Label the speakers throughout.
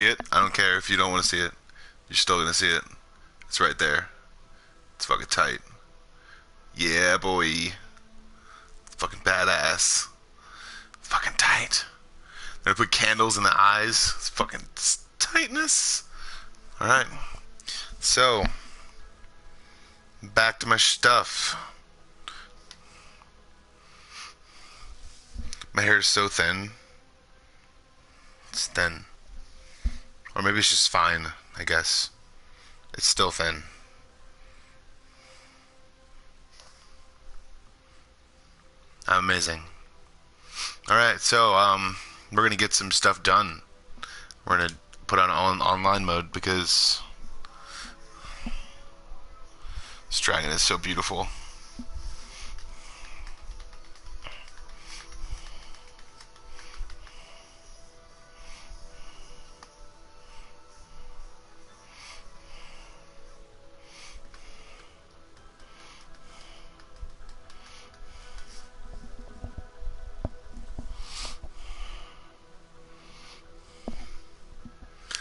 Speaker 1: it. I don't care if you don't want to see it. You're still gonna see it. It's right there. It's fucking tight. Yeah, boy. Fucking badass. Fucking tight. They're gonna put candles in the eyes. It's fucking tightness. Alright. So, back to my stuff. My hair is so thin. It's thin. Or maybe it's just fine, I guess. It's still thin. Amazing. Alright, so, we're gonna get some stuff done. We're gonna put on online mode because this dragon is so beautiful.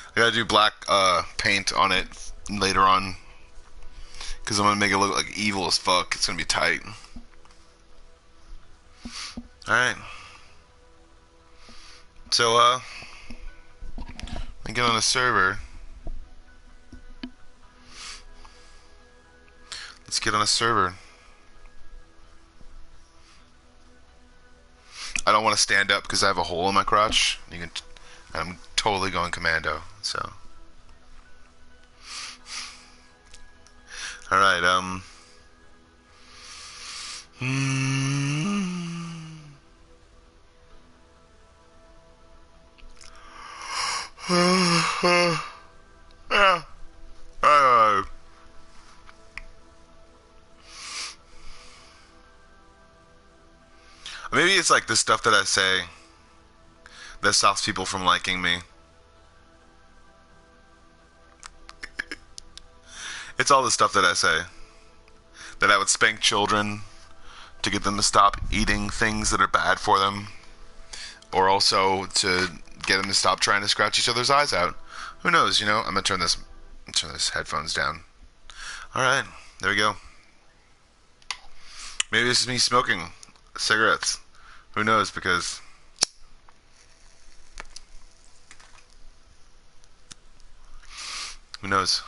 Speaker 1: I gotta do black paint on it later on because I'm gonna make it look like evil as fuck. It's gonna be tight. Alright. So, I get on a server. Let's get on a server. I don't want to stand up because I have a hole in my crotch. I'm totally going commando, so. Alright, yeah. Maybe it's like the stuff that I say that stops people from liking me. It's all the stuff that I say. That I would spank children to get them to stop eating things that are bad for them. Or also to get them to stop trying to scratch each other's eyes out. Who knows, you know? I'm gonna turn this headphones down. Alright, there we go. Maybe this is me smoking cigarettes. Who knows, because who knows?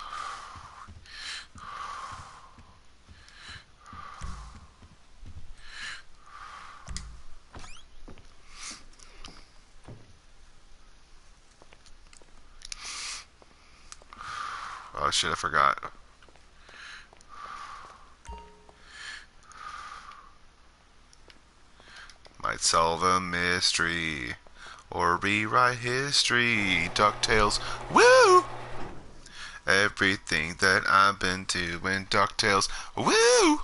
Speaker 1: Oh shit, I forgot. Might solve a mystery or rewrite history. DuckTales, woo! Everything that I've been doing, DuckTales, woo!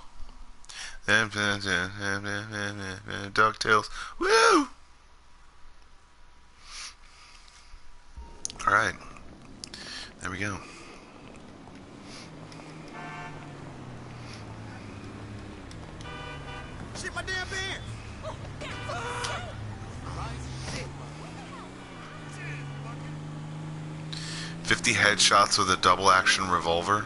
Speaker 1: DuckTales, woo! Alright, there we go.
Speaker 2: Shit, my damn pants!
Speaker 1: 50 headshots with a double action revolver.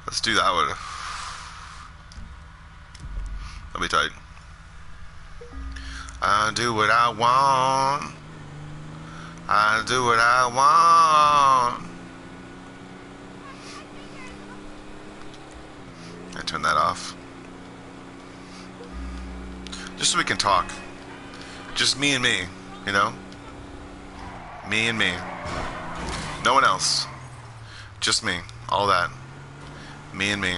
Speaker 1: Let's do that one. That'll be tight. I do what I want. I do what I want. I turn that off. Just so we can talk. Just me and me, you know? Me and me. No one else. Just me. All that. Me and me.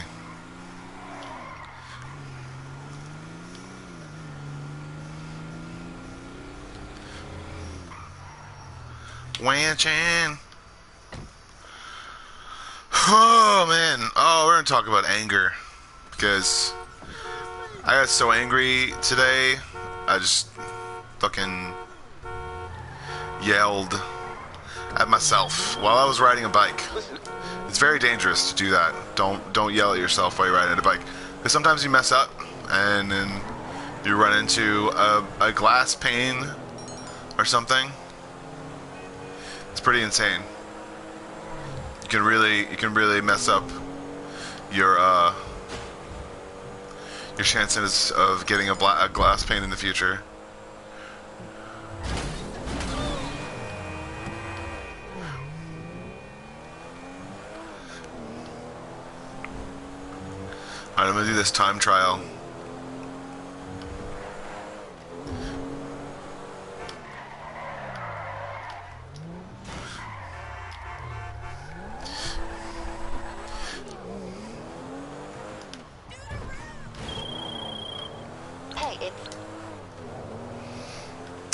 Speaker 1: Wanchin. Oh man. Oh, we're gonna talk about anger because I got so angry today. I just fucking yelled at myself while I was riding a bike. It's very dangerous to do that. Don't yell at yourself while you're riding a bike because sometimes you mess up and then you run into a glass pane or something. It's pretty insane. You can really mess up your chances of getting a glass pane in the future. Alright, I'm gonna do this time trial.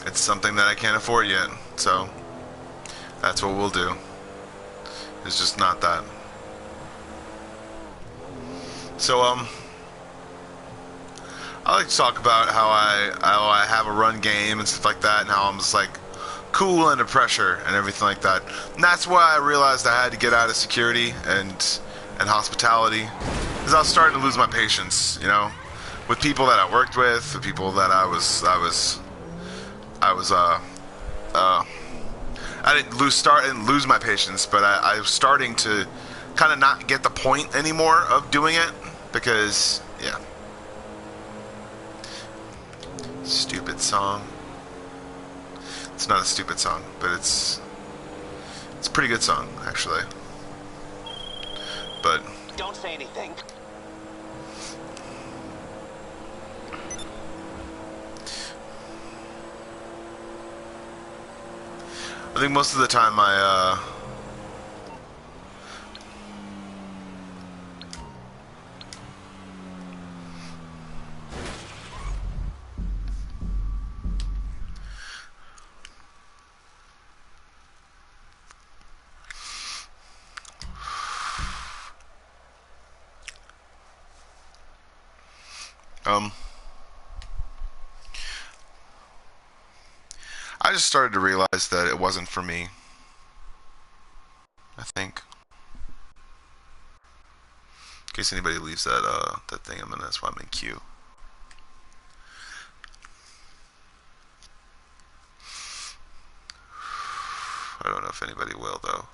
Speaker 1: It's something that I can't afford yet, so that's what we'll do. It's just not that. So I like to talk about how I have a run game and stuff like that, and how I'm just like cool under pressure and everything like that. And that's why I realized I had to get out of security and hospitality, because I was starting to lose my patience, you know, with people that I worked with people that I didn't lose my patience, but I was starting to kind of not get the point anymore of doing it, because yeah. Stupid song. It's not a stupid song, but it's a pretty good song, actually. But
Speaker 2: don't say anything.
Speaker 1: I think most of the time I just started to realize that it wasn't for me. I think. In case anybody leaves that thing, I'm gonna swap in queue. I don't know if anybody will though.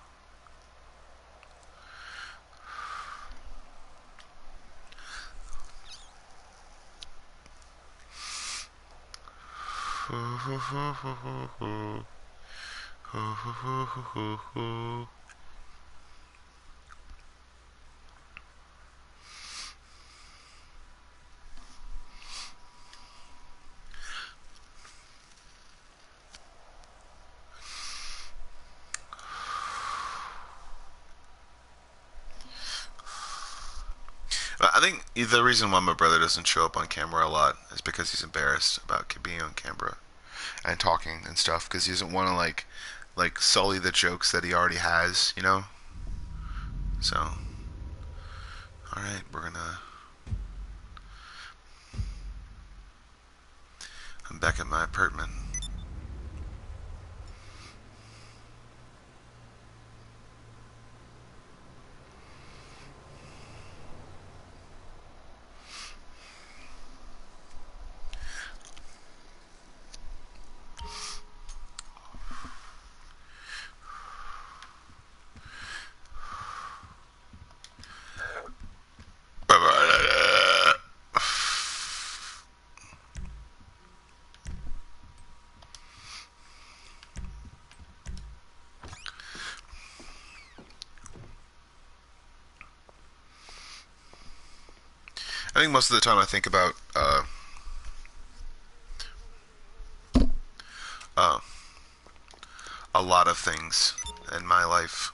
Speaker 1: I think the reason why my brother doesn't show up on camera a lot is because he's embarrassed about being on camera and talking and stuff, because he doesn't want to like sully the jokes that he already has, you know. So, all right, I'm back at my apartment. I think most of the time I think about a lot of things in my life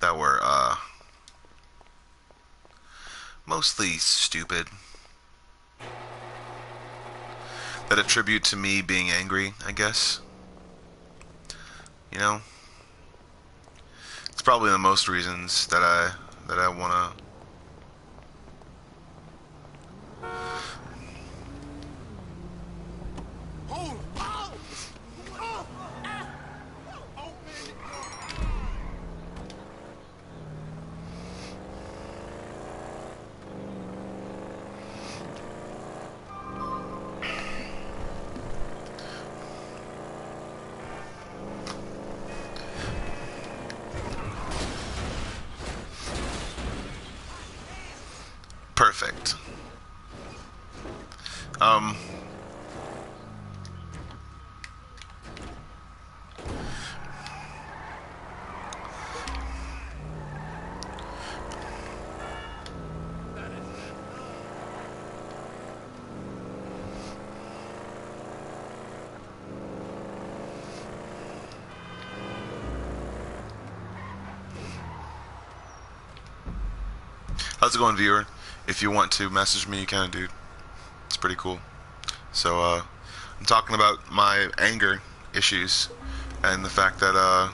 Speaker 1: that were mostly stupid that attribute to me being angry, I guess. You know, it's probably the most reasons that I wanna. Perfect. How's it going, viewer? If you want to message me, you can, dude. It's pretty cool. So, I'm talking about my anger issues and the fact that I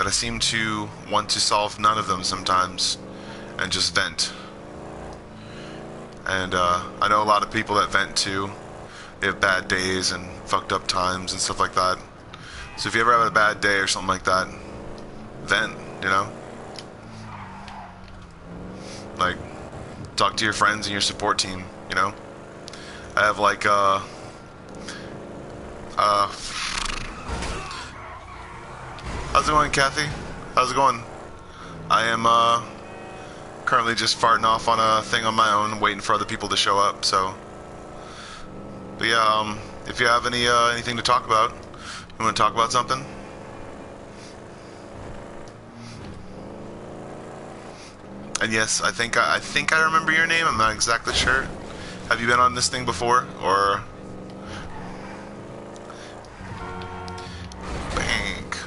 Speaker 1: seem to want to solve none of them sometimes and just vent. And I know a lot of people that vent too. They have bad days and fucked up times and stuff like that. So if you ever have a bad day or something like that, vent, you know? Like, talk to your friends and your support team, you know? I have like, how's it going, Kathy? How's it going? I am, currently just farting off on a thing on my own, waiting for other people to show up, so. But yeah, if you have anything to talk about, you want to talk about something? And yes, I think I remember your name. I'm not exactly sure. Have you been on this thing before, or? Bank.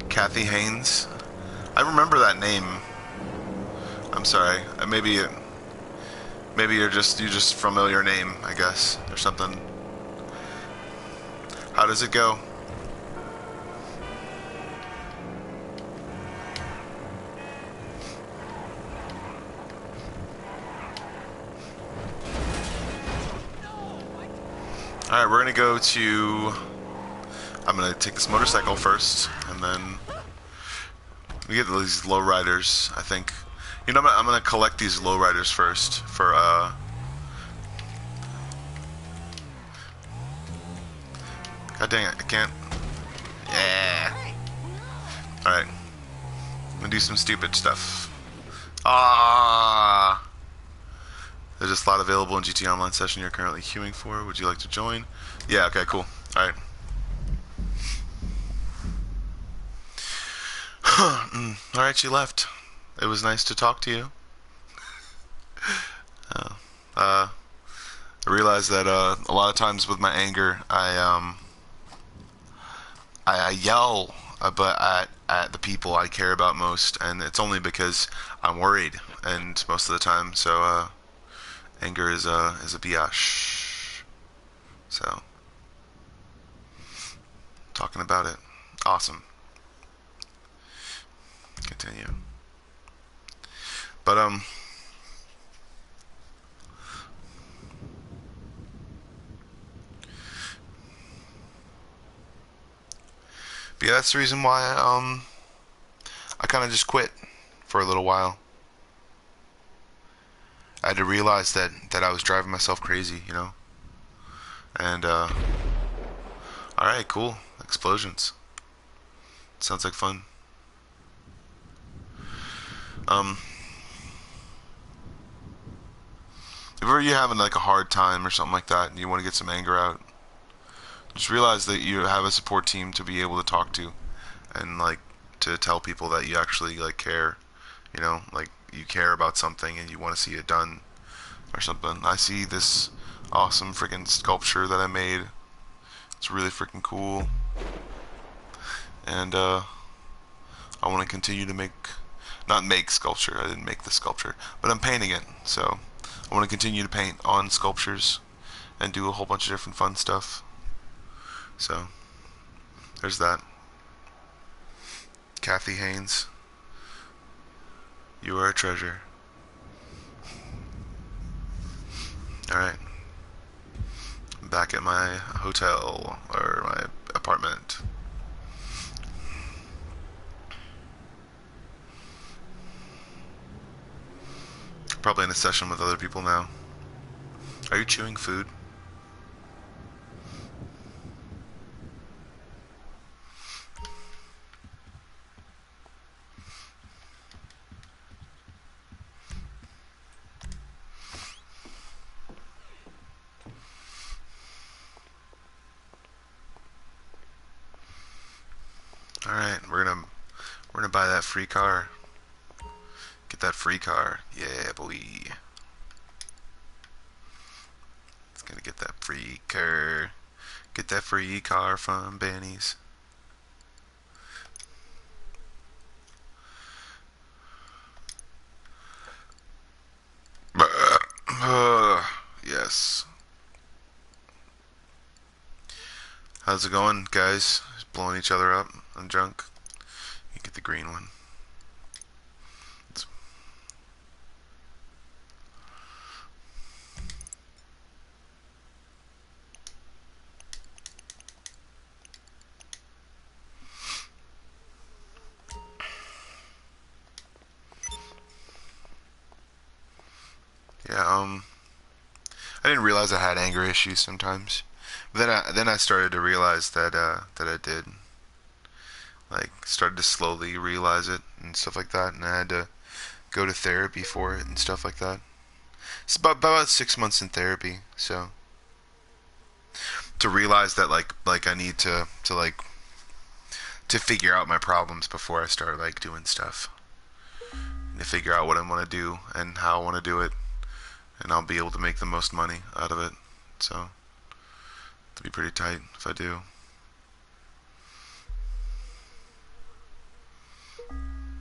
Speaker 1: Kathy Haynes. I remember that name. I'm sorry. Maybe you're just familiar name, I guess, or something. How does it go? Alright, we're gonna go to... I'm gonna take this motorcycle first, and then we get these lowriders, I think. You know, I'm gonna collect these lowriders first for, God dang it, I can't... Yeah! Alright. I'm gonna do some stupid stuff. Ah! There's a slot available in GT Online session you're currently queuing for. Would you like to join? Yeah, okay, cool. Alright. Alright, you left. It was nice to talk to you. I realized that a lot of times with my anger, I yell but at the people I care about most, and it's only because I'm worried, and most of the time, so anger is a biatch. So, talking about it. Awesome. Continue. But, yeah, that's the reason why, I kind of just quit for a little while. I had to realize that I was driving myself crazy, you know? And, alright, cool. Explosions. Sounds like fun. If ever you're having like a hard time or something like that and you want to get some anger out, just realize that you have a support team to be able to talk to and like to tell people that you actually like care, you know, like you care about something and you want to see it done or something. I see this awesome freaking sculpture that I made. It's really freaking cool. And I want to continue to not make sculpture. I didn't make the sculpture, but I'm painting it. So I want to continue to paint on sculptures and do a whole bunch of different fun stuff. So there's that. Kathy Haynes, you are a treasure. Alright. I'm back at my hotel, or my apartment. Probably in a session with other people now. Are you chewing food? Alright, we're gonna buy that free car. Get that free car. Yeah, boy. It's gonna get that free car. Get that free car from Benny's. Yes. How's it going, guys? Just blowing each other up on junk. You get the green one. Yeah, I didn't realize I had anger issues sometimes. But then I started to realize that I did. Like, started to slowly realize it and stuff like that, and I had to go to therapy for it and stuff like that. It's about 6 months in therapy, so to realize that like I need to figure out my problems before I start like doing stuff. And to figure out what I want to do and how I want to do it, and I'll be able to make the most money out of it. So it'll be pretty tight if I do.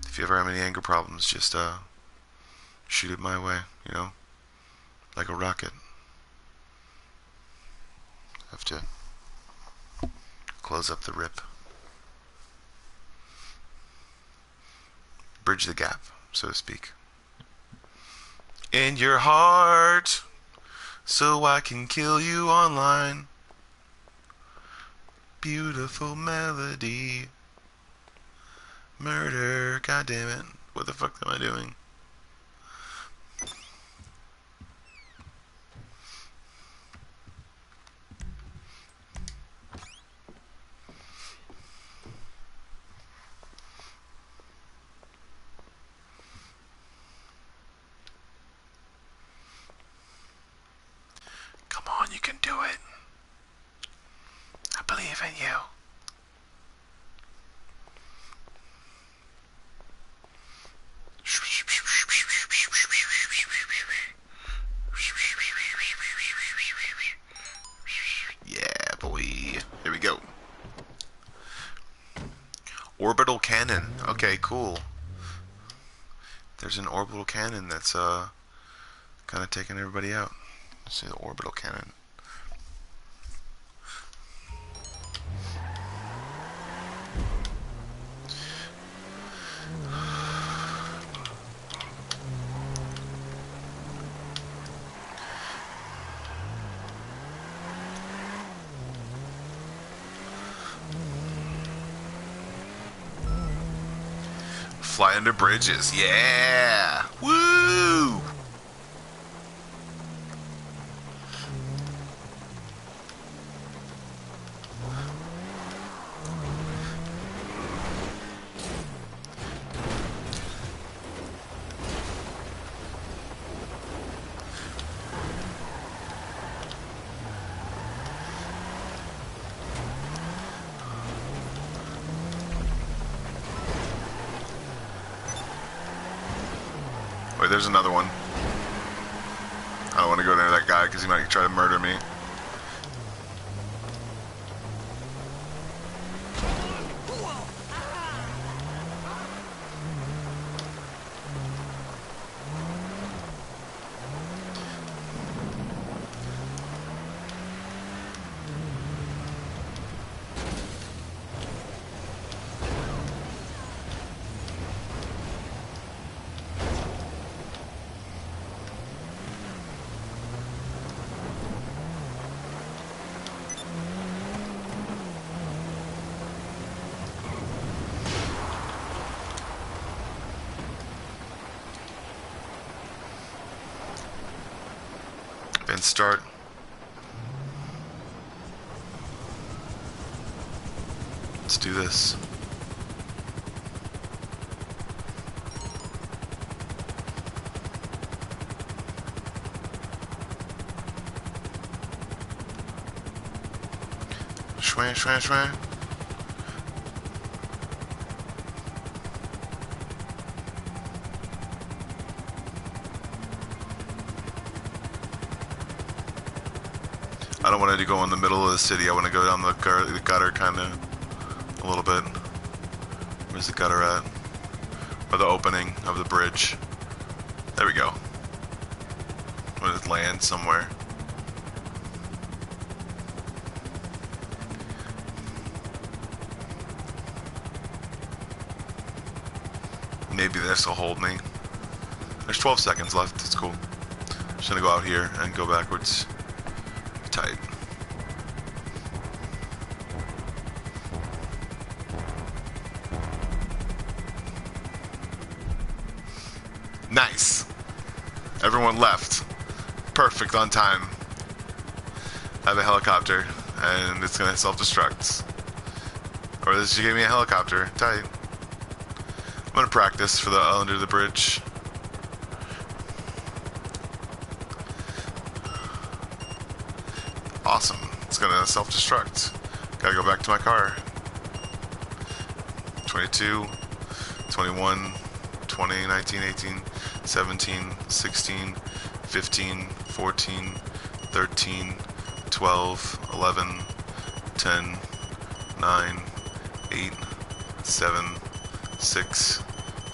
Speaker 1: If you ever have any anger problems, just shoot it my way, you know, like a rocket. Have to close up the rip, bridge the gap, so to speak, in your heart, so I can kill you online. Beautiful melody. Murder, god damn it. What the fuck am I doing? Come on, you can do it. I believe in you. Yeah, boy. Here we go. Orbital cannon. Okay, cool. There's an orbital cannon that's kind of taking everybody out. Let's see the orbital cannon. Fly under bridges. Yeah! Woo! Wait, there's another one. I don't want to go near that guy because he might try to murder me. and start. Let's do this. Shwang, shwang, shwang. I don't want it to go in the middle of the city. I want to go down the gutter kind of a little bit. Where's the gutter at? Or the opening of the bridge. There we go. I'm going to land somewhere. Maybe this will hold me. There's 12 seconds left. It's cool. I'm just going to go out here and go backwards. Tight. Nice. Everyone left. Perfect on time. I have a helicopter and it's gonna self-destruct. Or she gave me a helicopter. Tight. I'm gonna practice for the under the bridge. Awesome. It's gonna self-destruct. Gotta go back to my car. 22, 21, 20, 19, 18, 17, 16, 15, 14, 13, 12, 11, 10, 9, 8, 7, 6,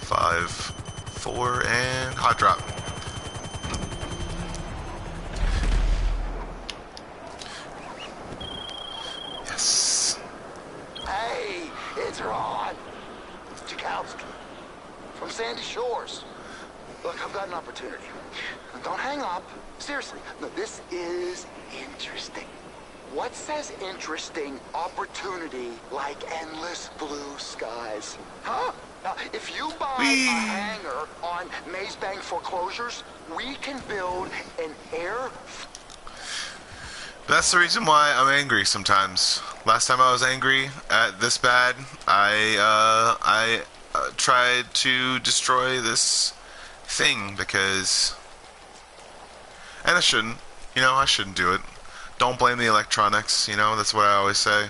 Speaker 1: 5, 4, and hot drop. Yes.
Speaker 2: Hey, it's Ron. It's Joekowski from Sandy Shores. Look, I've got an opportunity. Don't hang up. Seriously, no, this is interesting. What says interesting opportunity like endless blue skies? Huh? Now, if you buy a hangar on Maze Bank foreclosures, we can build an air...
Speaker 1: That's the reason why I'm angry sometimes. Last time I was angry at this bad, I tried to destroy this thing because... And I shouldn't. You know, I shouldn't do it. Don't blame the electronics, you know, that's what I always say.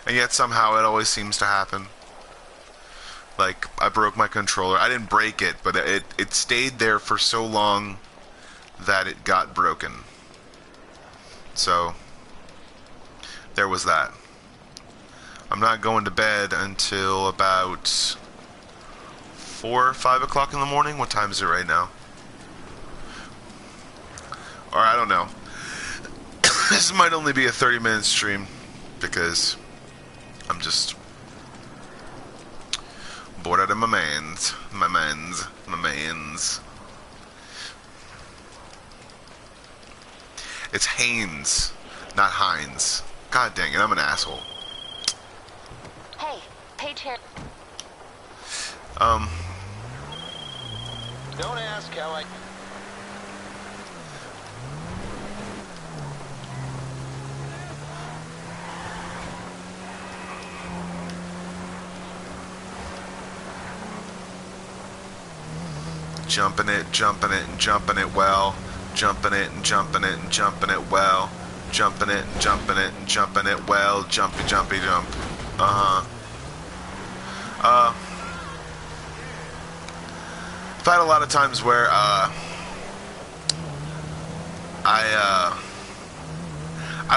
Speaker 1: And yet somehow it always seems to happen. Like, I broke my controller. I didn't break it, but it stayed there for so long that it got broken. So, there was that. I'm not going to bed until about 4 or 5 o'clock in the morning. What time is it right now? Or I don't know. This might only be a 30-minute stream because I'm just bored out of my mans. It's Haynes, not Hines. God dang it, I'm an asshole.
Speaker 3: Hey, Paige here.
Speaker 2: Don't ask how I...
Speaker 1: Jumping it, jumping it, and jumping it well. Jumping it and jumping it and jumping it well. Jumping it and jumping it and jumping it well. Jumpy, jumpy, jump. I've had a lot of times where I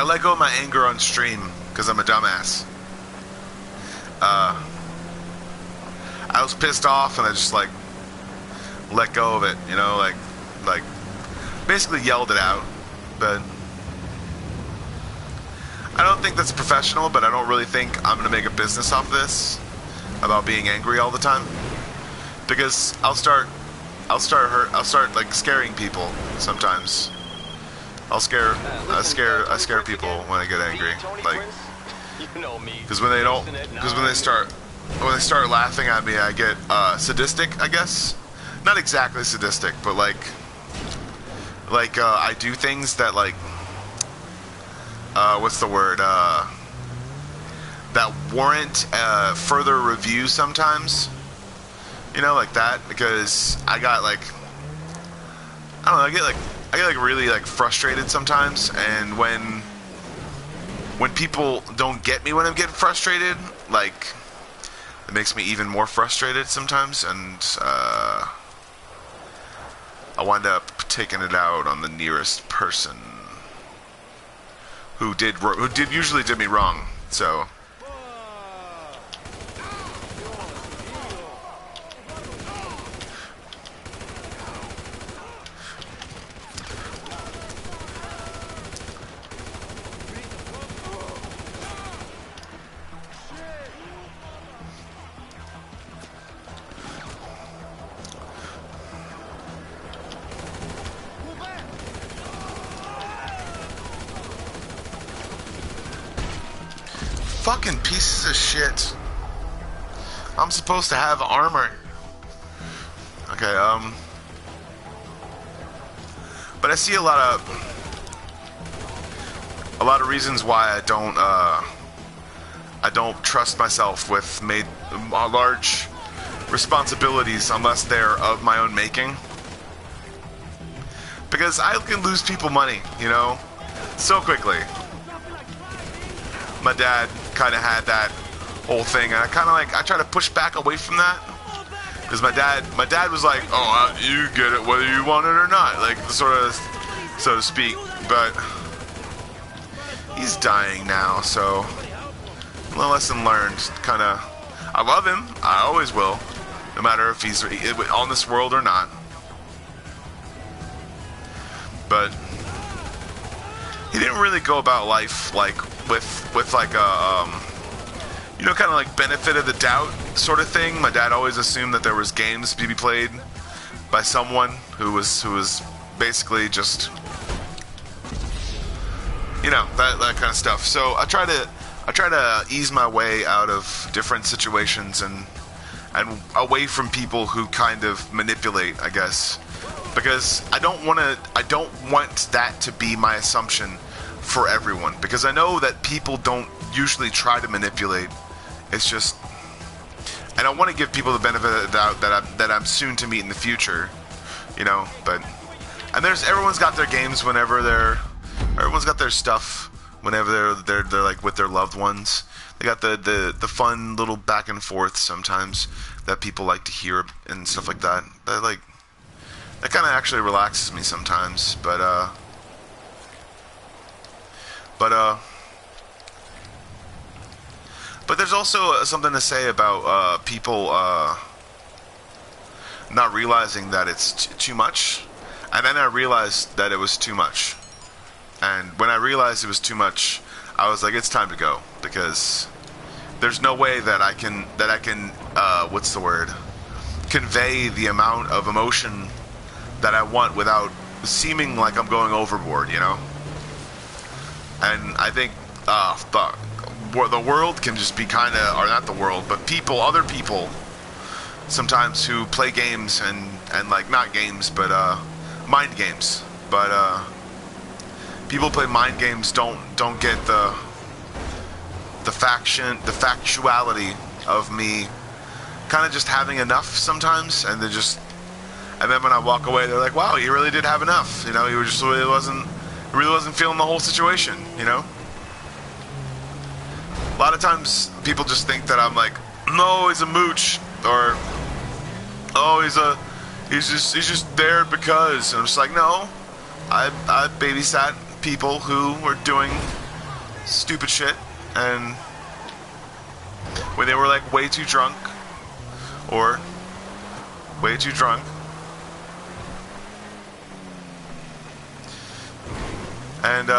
Speaker 1: let go of my anger on stream because I'm a dumbass. I was pissed off and I just like let go of it, you know, like basically yelled it out. But I don't think that's professional, but I don't really think I'm gonna make a business off this about being angry all the time, because I'll start like scaring people sometimes. I scare people when I get angry, like, because when they start laughing at me, I get sadistic, I guess. Not exactly sadistic, but like like I do things that like what's the word? That warrant further review sometimes. You know, like that, because I got like, I don't know, I get like really like frustrated sometimes, and when people don't get me when I'm getting frustrated, like it makes me even more frustrated sometimes, and I wind up taking it out on the nearest person who usually did me wrong. So fucking pieces of shit. I'm supposed to have armor. Okay, but I see a lot of reasons why I don't trust myself with large responsibilities unless they're of my own making. Because I can lose people money, you know, so quickly. My dad kind of had that whole thing, and I try to push back away from that, because my dad was like, oh, you get it whether you want it or not, like, sort of, so to speak. But he's dying now, so lesson learned. Kind of, I love him, I always will, no matter if he's on this world or not. But he didn't really go about life like with like a you know, kind of like benefit of the doubt sort of thing. My dad always assumed that there was games to be played by someone who was basically just, you know, that kind of stuff. So I try to ease my way out of different situations and away from people who kind of manipulate, I guess, because I don't want that to be my assumption for everyone, because I know that people don't usually try to manipulate. It's just, and I want to give people the benefit of the doubt that I'm soon to meet in the future, you know. But and everyone's got their games everyone's got their stuff whenever they're like with their loved ones. They got the fun little back and forth sometimes that people like to hear and stuff like that. That kind of actually relaxes me sometimes. But there's also something to say about people not realizing that it's too much. And then I realized that it was too much. And when I realized it was too much, I was like, it's time to go, because there's no way that I can what's the word? Convey the amount of emotion that I want without seeming like I'm going overboard, you know? And I think the world can just be kind of, or not the world, but other people sometimes who play games and like, not games, but mind games. But people play mind games don't get the factuality of me kind of just having enough sometimes, and then when I walk away, they're like, wow, you really did have enough, you know, you really wasn't feeling the whole situation, you know. A lot of times people just think that I'm like, no, he's a mooch, or oh, he's just there because, and I'm just like, no, I babysat people who were doing stupid shit, and when they were like way too drunk or way too drunk, and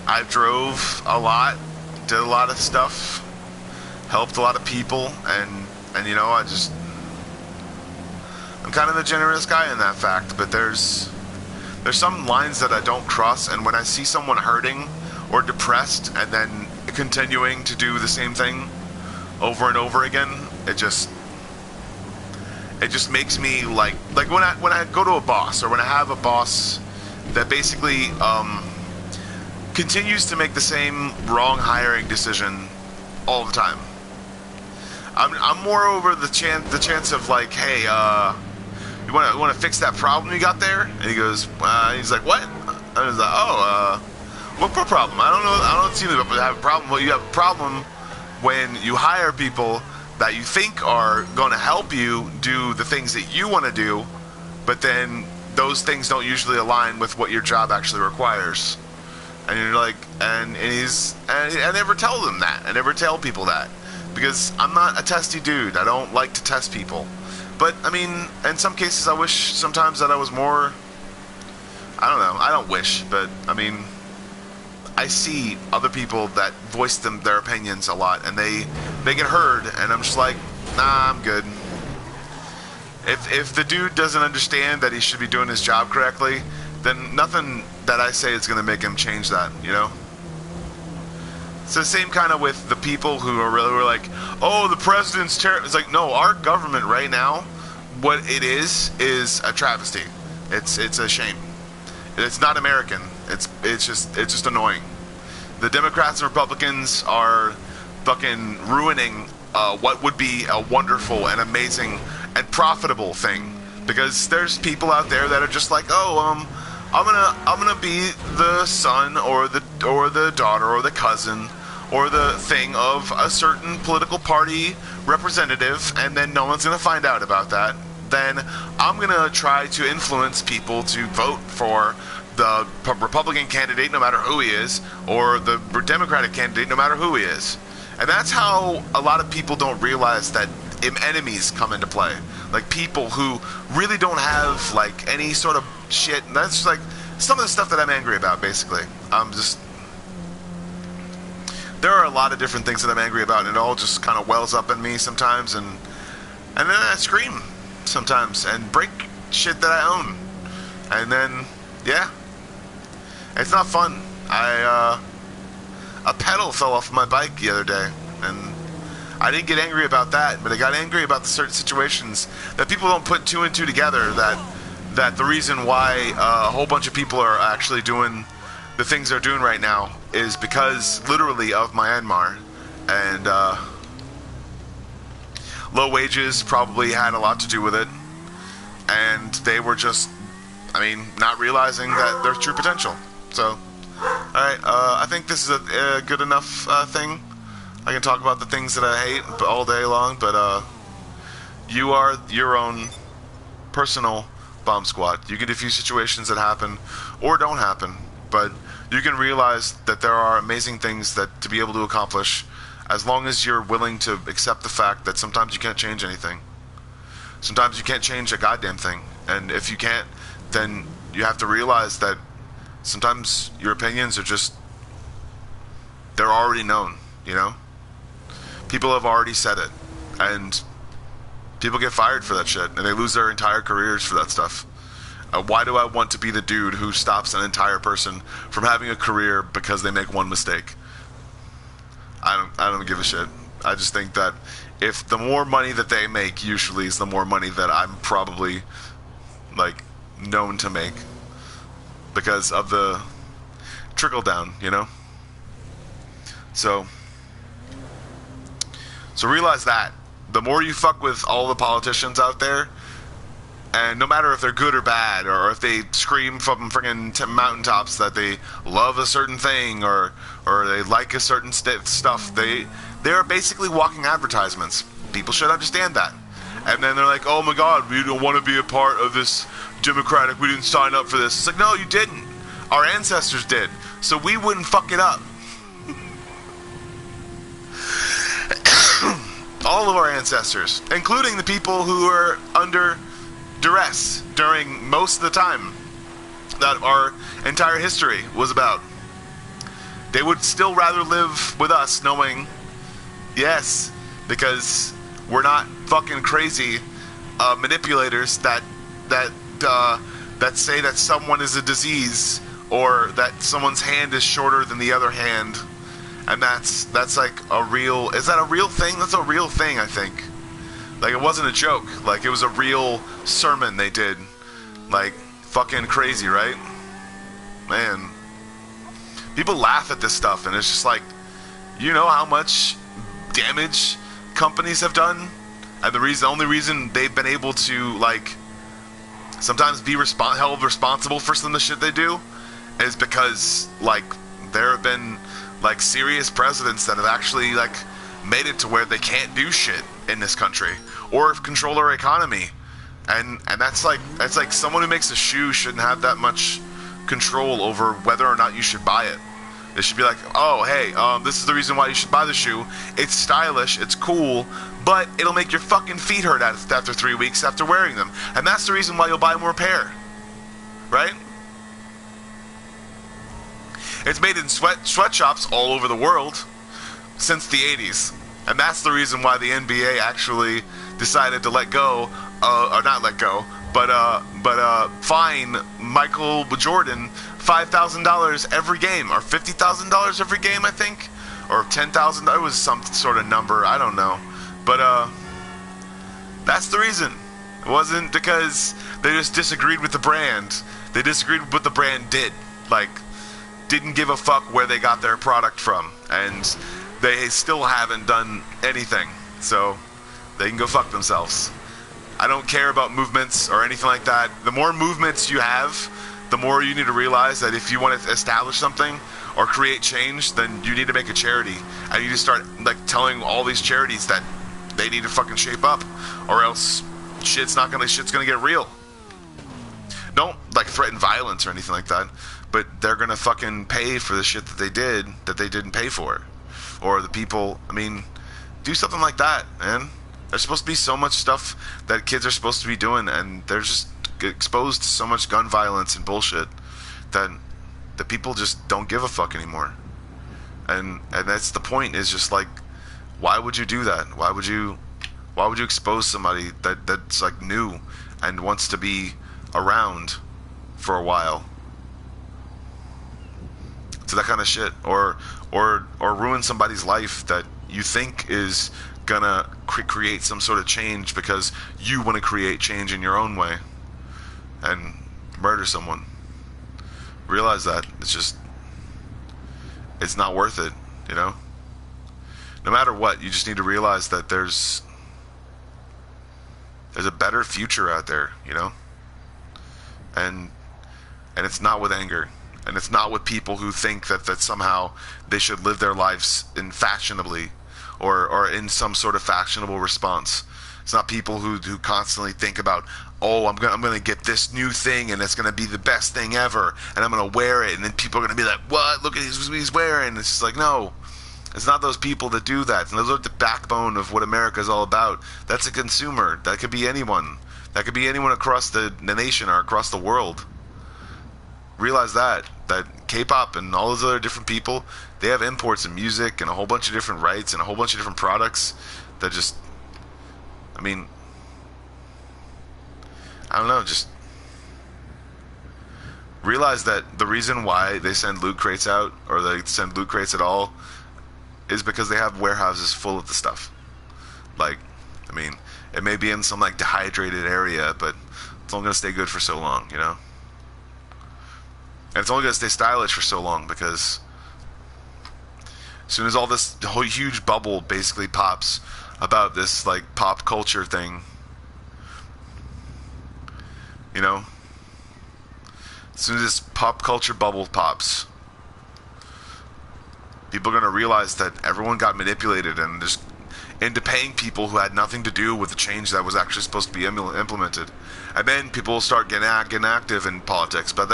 Speaker 1: I drove a lot, did a lot of stuff, helped a lot of people, and you know, I'm kind of a generous guy in that fact, but there's some lines that I don't cross, and when I see someone hurting or depressed and then continuing to do the same thing over and over again, it it just makes me like when I go to a boss, or when I have a boss that basically continues to make the same wrong hiring decision all the time. I'm more over the chance of like, hey, you want to fix that problem you got there? And he goes, he's like, what? And I was like, what problem? I don't seem to have a problem. Well, you have a problem when you hire people that you think are going to help you do the things that you want to do, but then those things don't usually align with what your job actually requires. And you're like, and I never tell them that. I never tell people that. Because I'm not a testy dude. I don't like to test people. But, I mean, in some cases I wish sometimes that I was more... I don't know. I don't wish, but, I mean... I see other people that voice their opinions a lot, and they get heard, and I'm just like, nah, I'm good. If the dude doesn't understand that he should be doing his job correctly, then nothing that I say is going to make him change that, you know? It's the same kind of with the people who are really were like, oh, the president's terrible. It's like, no, our government right now, what it is a travesty. It's a shame. It's not American. It's just annoying. The Democrats and Republicans are fucking ruining what would be a wonderful and amazing and profitable thing. Because there's people out there that are just like, oh, I'm gonna be the son or the daughter or the cousin or the thing of a certain political party representative, and then no one's gonna find out about that. Then I'm gonna try to influence people to vote for the Republican candidate, no matter who he is, or the Democratic candidate, no matter who he is. And that's how a lot of people don't realize that enemies come into play. Like people who really don't have like any sort of shit. And that's just like some of the stuff that I'm angry about, basically. There are a lot of different things that I'm angry about, and it all just kind of wells up in me sometimes, and then I scream sometimes and break shit that I own. And then, yeah, it's not fun. A pedal fell off my bike the other day, and I didn't get angry about that, but I got angry about the certain situations that people don't put two and two together, that the reason why a whole bunch of people are actually doing the things they're doing right now is because literally of Myanmar. And low wages probably had a lot to do with it, and they were just, not realizing their true potential. So, alright, I think this is a good enough thing. I can talk about the things that I hate all day long, but you are your own personal bomb squad. You can defuse situations that happen or don't happen, but you can realize that there are amazing things that to be able to accomplish as long as you're willing to accept the fact that sometimes you can't change anything. Sometimes you can't change a goddamn thing. And if you can't, then you have to realize that sometimes your opinions are just, they're already known, you know? People have already said it. And people get fired for that shit, and they lose their entire careers for that stuff. Why do I want to be the dude who stops an entire person from having a career because they make one mistake? I don't give a shit. I just think that if the more money that they make usually is the more money that I'm probably like known to make because of the trickle down, you know? So realize that the more you fuck with all the politicians out there, and no matter if they're good or bad, or if they scream from friggin' mountaintops that they love a certain thing, or they like a certain stuff, they're basically walking advertisements. People should understand that. And then they're like, oh my god, we don't want to be a part of this democratic, we didn't sign up for this. It's like, no, you didn't. Our ancestors did. So we wouldn't fuck it up. All of our ancestors, including the people who are under duress during most of the time that our entire history was about. They would still rather live with us knowing, yes, because we're not fucking crazy manipulators that say that someone is a disease or that someone's hand is shorter than the other hand. And that's like a real, is that a real thing? That's a real thing, I think. Like, it wasn't a joke. Like, it was a real sermon they did. Like, fucking crazy, right? Man. People laugh at this stuff, and it's just like, you know how much damage companies have done? And the only reason they've been able to, like, sometimes be held responsible for some of the shit they do is because, like, there have been, like, serious presidents that have actually, like, made it to where they can't do shit in this country or control our economy. And that's like someone who makes a shoe shouldn't have that much control over whether or not you should buy it. It should be like, oh, hey, this is the reason why you should buy the shoe. It's stylish, it's cool, but it'll make your fucking feet hurt after 3 weeks after wearing them. And that's the reason why you'll buy more pair. Right? It's made in sweatshops all over the world since the 80s. And that's the reason why the NBA actually decided to let go, or not let go, but fine Michael Jordan $5,000 every game, or $50,000 every game, I think, or $10,000. It was some sort of number, I don't know, but that's the reason. It wasn't because they just disagreed with the brand. They disagreed with what the brand did, like, didn't give a fuck where they got their product from, and they still haven't done anything, so they can go fuck themselves. I don't care about movements or anything like that. The more movements you have, the more you need to realize that if you want to establish something or create change, then you need to make a charity. And you just start, like, telling all these charities that they need to fucking shape up, or else shit's gonna get real. Don't, like, threaten violence or anything like that, but they're gonna fucking pay for the shit that they didn't pay for. Or the people, I mean, do something like that, man. There's supposed to be so much stuff that kids are supposed to be doing, and they're just exposed to so much gun violence and bullshit that the people just don't give a fuck anymore. And that's the point, is just like, why would you do that? Why would you expose somebody that's like new and wants to be around for a while to that kind of shit, or ruin somebody's life that you think is gonna create some sort of change because you want to create change in your own way, and murder someone? Realize that it's not worth it, you know? No matter what, you just need to realize that there's a better future out there, you know? And it's not with anger. And it's not with people who think that somehow they should live their lives in fashionably or in some sort of fashionable response. It's not people who constantly think about, oh, I'm gonna get this new thing and it's gonna be the best thing ever and I'm gonna wear it, and then people are gonna be like, what? Look at what he's wearing. It's just like, no. It's not those people that do that. And those are the backbone of what America is all about. That's a consumer. That could be anyone. That could be anyone across the nation or across the world. Realize that K-pop and all those other different people, they have imports of music and a whole bunch of different rights and a whole bunch of different products that just, I mean, I don't know, just realize that the reason why they send loot crates out, or they send loot crates at all, is because they have warehouses full of the stuff. Like, I mean, it may be in some, like, dehydrated area, but it's only going to stay good for so long, you know? And it's only going to stay stylish for so long, because as soon as all this whole huge bubble basically pops about this, like, pop culture thing, you know? As soon as this pop culture bubble pops, people are going to realize that everyone got manipulated and just into paying people who had nothing to do with the change that was actually supposed to be implemented. And then people will start getting active in politics. But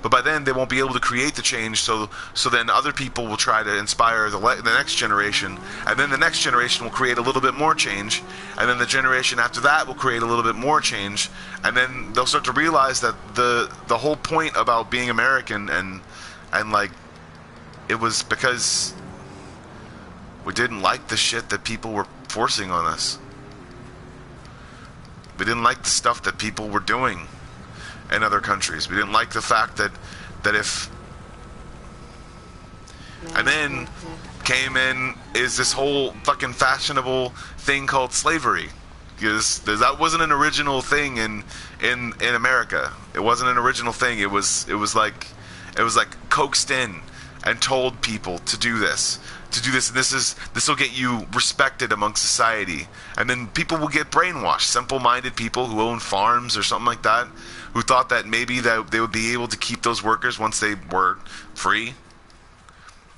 Speaker 1: by then they won't be able to create the change. So then other people will try to inspire the next generation, and then the next generation will create a little bit more change, and then the generation after that will create a little bit more change, and then they'll start to realize that the whole point about being American and like, it was because we didn't like the shit that people were forcing on us. We didn't like the stuff that people were doing in other countries. We didn't like the fact that if... And then came in is this whole fucking fashionable thing called slavery. because that wasn't an original thing in America. It wasn't an original thing. It was like coaxed in and told people to do this. And this will get you respected among society. And then people will get brainwashed. Simple-minded people who own farms or something like that, who thought that maybe that they would be able to keep those workers once they were free.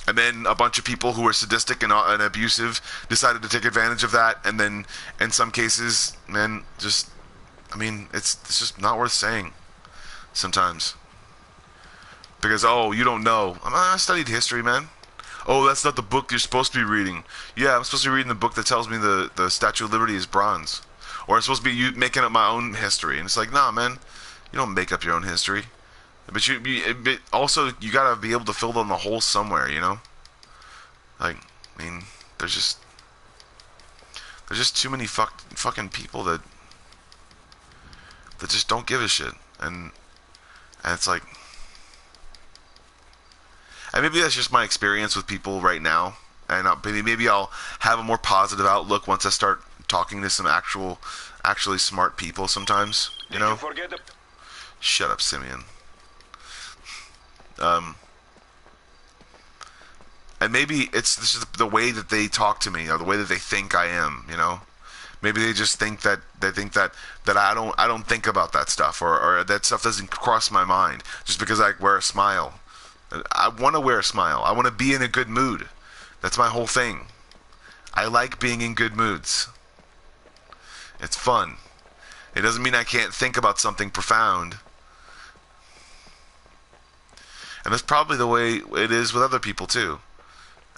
Speaker 1: And then a bunch of people who were sadistic and abusive decided to take advantage of that. And then, in some cases, man, it's just not worth saying sometimes. Because, oh, you don't know. I studied history, man. Oh, that's not the book you're supposed to be reading. Yeah, I'm supposed to be reading the book that tells me the Statue of Liberty is bronze. Or I'm supposed to be making up my own history. And it's like, nah, man, you don't make up your own history. But also, you gotta be able to fill in the hole somewhere, you know? Like, I mean, there's just too many fucking people that just don't give a shit. And it's like... And maybe that's just my experience with people right now. And maybe I'll have a more positive outlook once I start talking to some actually smart people sometimes, you know? Shut up, Simeon. And maybe it's just the way that they talk to me, or the way that they think I am, you know? Maybe they just think that I don't think about that stuff, or that stuff doesn't cross my mind just because I wear a smile. I want to wear a smile. I want to be in a good mood. That's my whole thing. I like being in good moods. It's fun. It doesn't mean I can't think about something profound. And that's probably the way it is with other people too.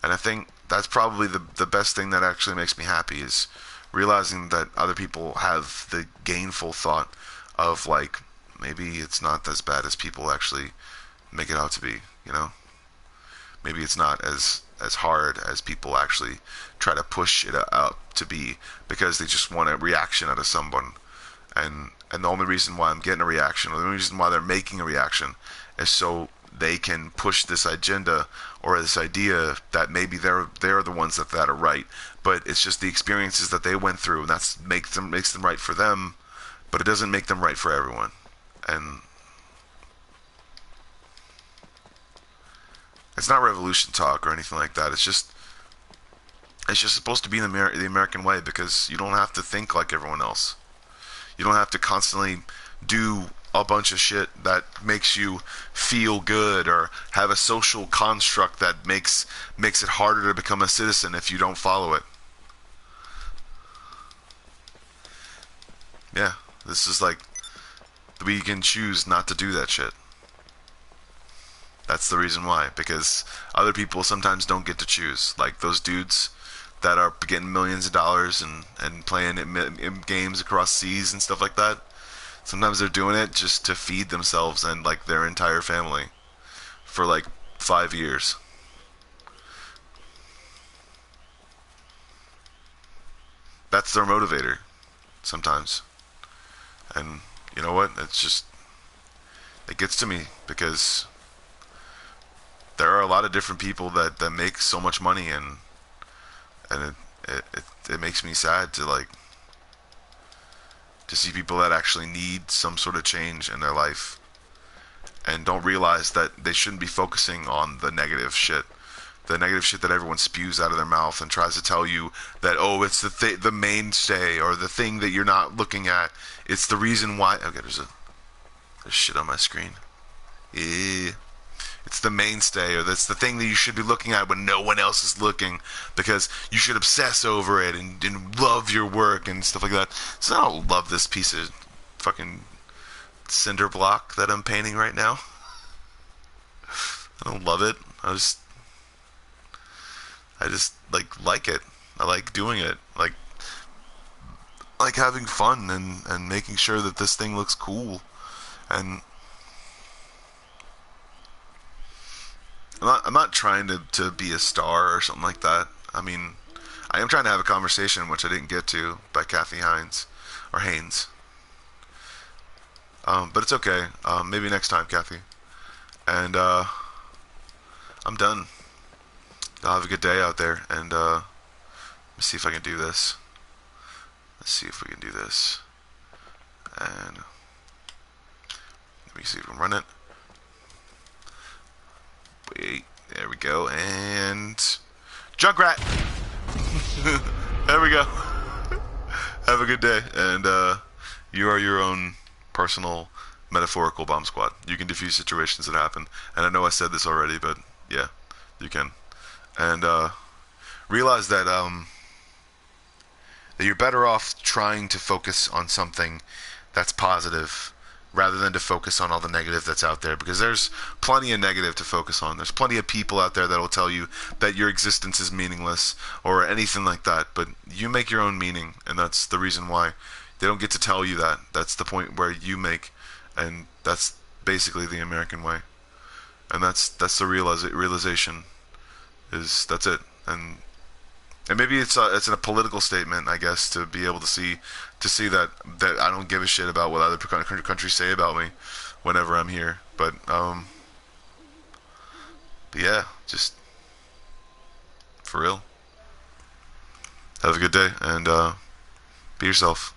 Speaker 1: And I think that's probably the best thing that actually makes me happy, is realizing that other people have the gainful thought of, like, maybe it's not as bad as people actually make it out to be, you know? Maybe it's not as hard as people actually try to push it out to be, because they just want a reaction out of someone. And the only reason why I'm getting a reaction, or the only reason why they're making a reaction, is so they can push this agenda or this idea that maybe they're the ones that are right. But it's just the experiences that they went through, and that makes them right for them, but it doesn't make them right for everyone. And it's not revolution talk or anything like that. It's just supposed to be the American way, because you don't have to think like everyone else. You don't have to constantly do a bunch of shit that makes you feel good, or have a social construct that makes it harder to become a citizen if you don't follow it. Yeah, this is like, we can choose not to do that shit. That's the reason why, because other people sometimes don't get to choose. Like those dudes that are getting millions of dollars and playing in games across seas and stuff like that. Sometimes they're doing it just to feed themselves and like their entire family for like 5 years. That's their motivator sometimes. And you know what? It gets to me, because there are a lot of different people that make so much money, and it makes me sad to see people that actually need some sort of change in their life and don't realize that they shouldn't be focusing on the negative shit that everyone spews out of their mouth and tries to tell you that, oh, it's the mainstay, or the thing that you're not looking at. It's the reason why. Okay, there's shit on my screen. Yeah. It's the mainstay, or that's the thing that you should be looking at when no one else is looking, because you should obsess over it and love your work and stuff like that. So I don't love this piece of fucking cinder block that I'm painting right now. I don't love it. I just like it. I like doing it. Like having fun and making sure that this thing looks cool. And I'm not trying to be a star or something like that. I mean, I am trying to have a conversation, which I didn't get to, by Kathy Haynes. But it's okay. Maybe next time, Kathy. And I'm done. Y'all have a good day out there, and let me see if I can do this. Let's see if we can do this. And let me see if we can run it. Wait, there we go. And Junkrat. There we go. Have a good day. And you are your own personal metaphorical bomb squad. You can defuse situations that happen. And I know I said this already, but yeah, you can. And realize that that you're better off trying to focus on something that's positive rather than to focus on all the negative that's out there, because there's plenty of negative to focus on. There's plenty of people out there that will tell you that your existence is meaningless or anything like that, but you make your own meaning, and that's the reason why they don't get to tell you that. That's the point where you make, and that's basically the American way. And that's the realization is that's it. And maybe it's a political statement, I guess, to be able to see that I don't give a shit about what other countries say about me whenever I'm here. But yeah, just for real. Have a good day and be yourself.